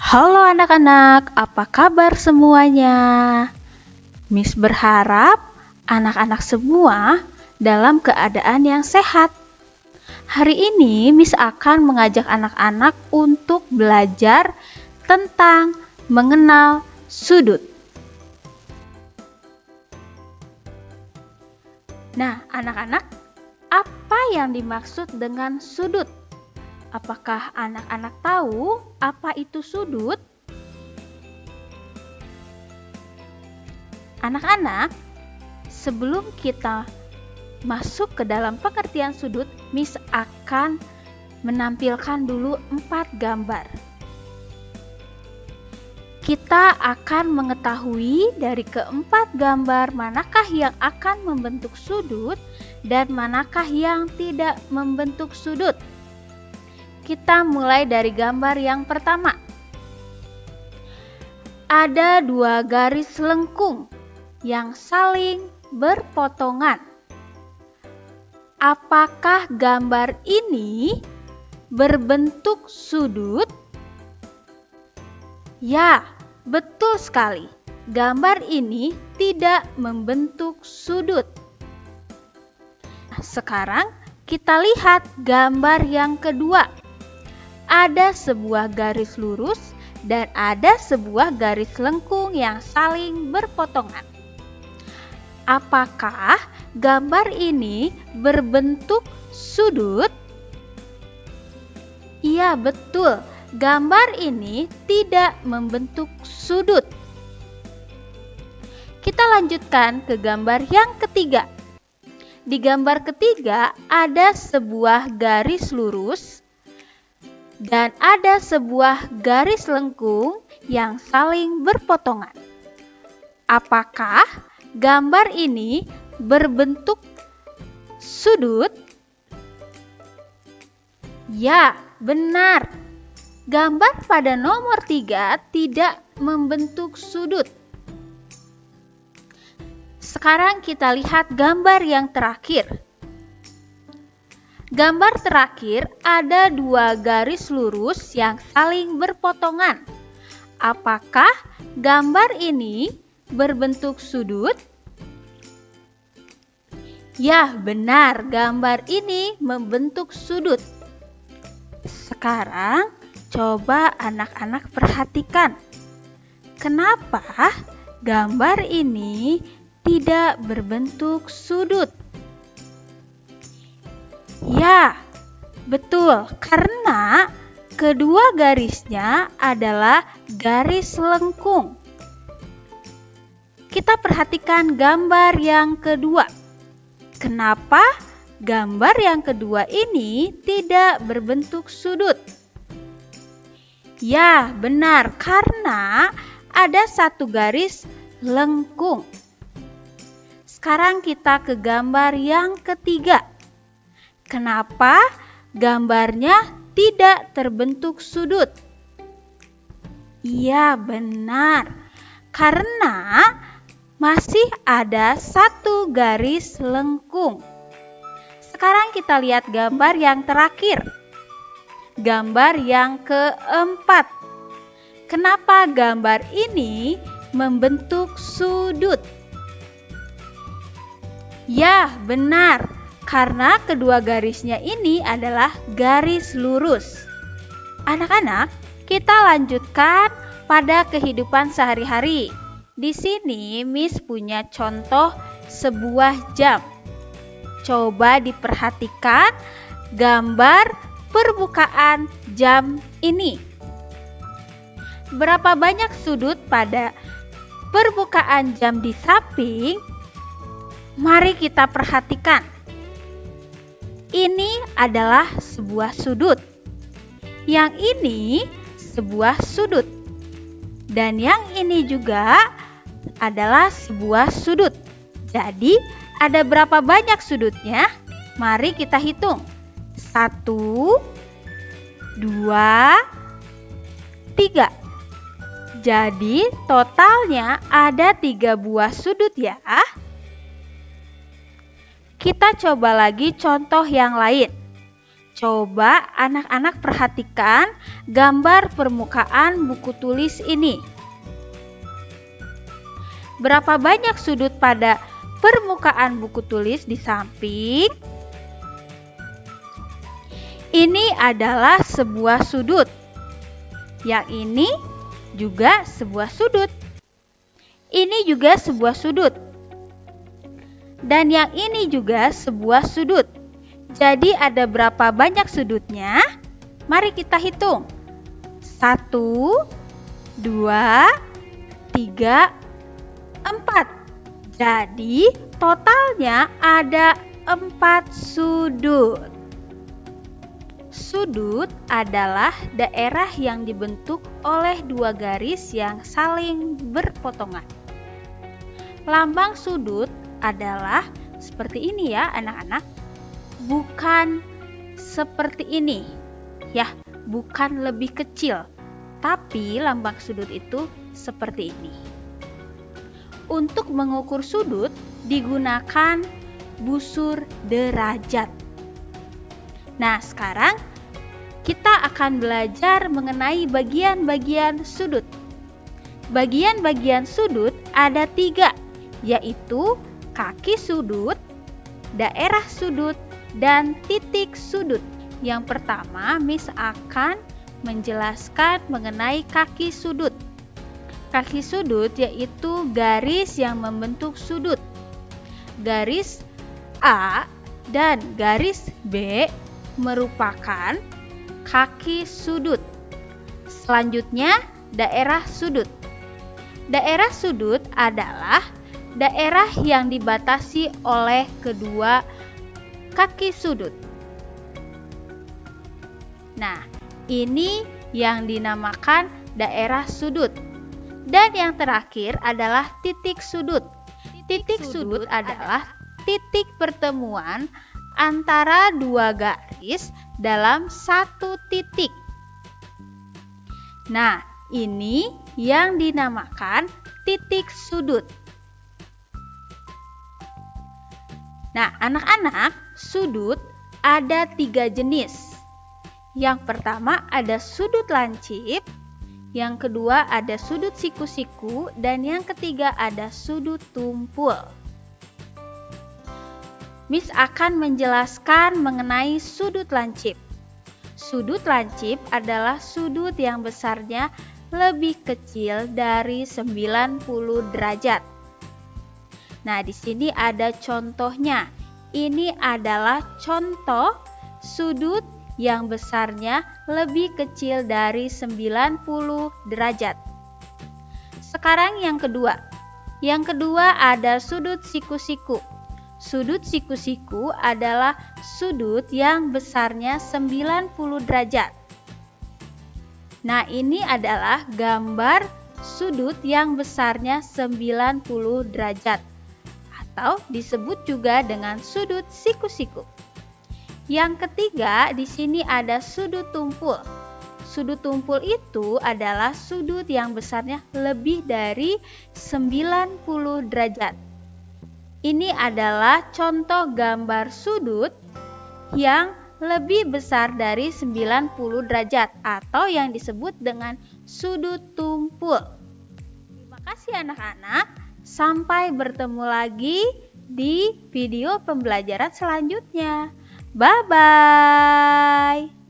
Halo anak-anak, apa kabar semuanya? Miss berharap anak-anak semua dalam keadaan yang sehat. Hari ini Miss akan mengajak anak-anak untuk belajar tentang mengenal sudut. Nah, anak-anak, apa yang dimaksud dengan sudut? Apakah anak-anak tahu apa itu sudut? Anak-anak, sebelum kita masuk ke dalam pengertian sudut, Miss akan menampilkan dulu 4 gambar. Kita akan mengetahui dari keempat gambar manakah yang akan membentuk sudut dan manakah yang tidak membentuk sudut. Kita mulai dari gambar yang pertama. Ada 2 garis lengkung yang saling berpotongan. Apakah gambar ini berbentuk sudut? Ya, betul sekali. Gambar ini tidak membentuk sudut. Sekarang kita lihat gambar yang kedua. Ada sebuah garis lurus dan ada sebuah garis lengkung yang saling berpotongan. Apakah gambar ini berbentuk sudut? Iya, betul. Gambar ini tidak membentuk sudut. Kita lanjutkan ke gambar yang ketiga. Di gambar ketiga ada sebuah garis lurus dan ada sebuah garis lengkung yang saling berpotongan. Apakah gambar ini berbentuk sudut? Ya, benar. Gambar pada nomor 3 tidak membentuk sudut. Sekarang kita lihat gambar yang terakhir. Gambar terakhir ada 2 garis lurus yang saling berpotongan. Apakah gambar ini berbentuk sudut? Ya, benar. Gambar ini membentuk sudut. Sekarang coba anak-anak perhatikan. Kenapa gambar ini tidak berbentuk sudut? Ya, betul, karena kedua garisnya adalah garis lengkung. Kita perhatikan gambar yang kedua. Kenapa gambar yang kedua ini tidak berbentuk sudut? Ya, benar, karena ada satu garis lengkung. Sekarang kita ke gambar yang ketiga. Kenapa gambarnya tidak terbentuk sudut? Iya, benar. Karena masih ada satu garis lengkung. Sekarang kita lihat gambar yang terakhir. Gambar yang keempat. Kenapa gambar ini membentuk sudut? Ya, benar. Karena kedua garisnya ini adalah garis lurus. Anak-anak, kita lanjutkan pada kehidupan sehari-hari. Di sini Miss punya contoh sebuah jam. Coba diperhatikan gambar permukaan jam ini. Berapa banyak sudut pada permukaan jam di samping? Mari kita perhatikan. Ini adalah sebuah sudut. Yang ini sebuah sudut. Dan yang ini juga adalah sebuah sudut. Jadi, ada berapa banyak sudutnya? Mari kita hitung. 1, 2, 3. Jadi, totalnya ada 3 buah sudut ya. Kita coba lagi contoh yang lain. Coba anak-anak perhatikan gambar permukaan buku tulis ini. Berapa banyak sudut pada permukaan buku tulis di samping? Ini adalah sebuah sudut. Yang ini juga sebuah sudut. Ini juga sebuah sudut. Dan yang ini juga sebuah sudut. Jadi ada berapa banyak sudutnya? Mari kita hitung. 1, 2, 3, 4. Jadi totalnya ada 4 sudut. Sudut adalah daerah yang dibentuk oleh dua garis yang saling berpotongan. Lambang sudut adalah seperti ini ya anak-anak. Bukan seperti ini. Ya, bukan lebih kecil. Tapi lambang sudut itu seperti ini. Untuk mengukur sudut digunakan busur derajat. Nah, sekarang kita akan belajar mengenai bagian-bagian sudut. Bagian-bagian sudut ada 3, yaitu kaki sudut, daerah sudut, dan titik sudut. Yang pertama, Miss akan menjelaskan mengenai kaki sudut. Kaki sudut yaitu garis yang membentuk sudut. Garis A dan garis B merupakan kaki sudut. Selanjutnya, daerah sudut. Daerah sudut adalah daerah yang dibatasi oleh kedua kaki sudut. Nah, ini yang dinamakan daerah sudut. Dan yang terakhir adalah titik sudut. Titik sudut adalah titik pertemuan antara dua garis dalam satu titik. Nah, ini yang dinamakan titik sudut. Nah, anak-anak, sudut ada 3 jenis. Yang pertama ada sudut lancip. Yang kedua ada sudut siku-siku, dan yang ketiga ada sudut tumpul. Miss akan menjelaskan mengenai sudut lancip. Sudut lancip adalah sudut yang besarnya lebih kecil dari 90 derajat. Nah, di sini ada contohnya. Ini adalah contoh sudut yang besarnya lebih kecil dari 90 derajat. Sekarang yang kedua. Yang kedua ada sudut siku-siku. Sudut siku-siku adalah sudut yang besarnya 90 derajat. Nah, ini adalah gambar sudut yang besarnya 90 derajat atau disebut juga dengan sudut siku-siku. Yang ketiga, di sini ada sudut tumpul. Sudut tumpul itu adalah sudut yang besarnya lebih dari 90 derajat. Ini adalah contoh gambar sudut yang lebih besar dari 90 derajat atau yang disebut dengan sudut tumpul. Terima kasih anak-anak. Sampai bertemu lagi di video pembelajaran selanjutnya. Bye-bye.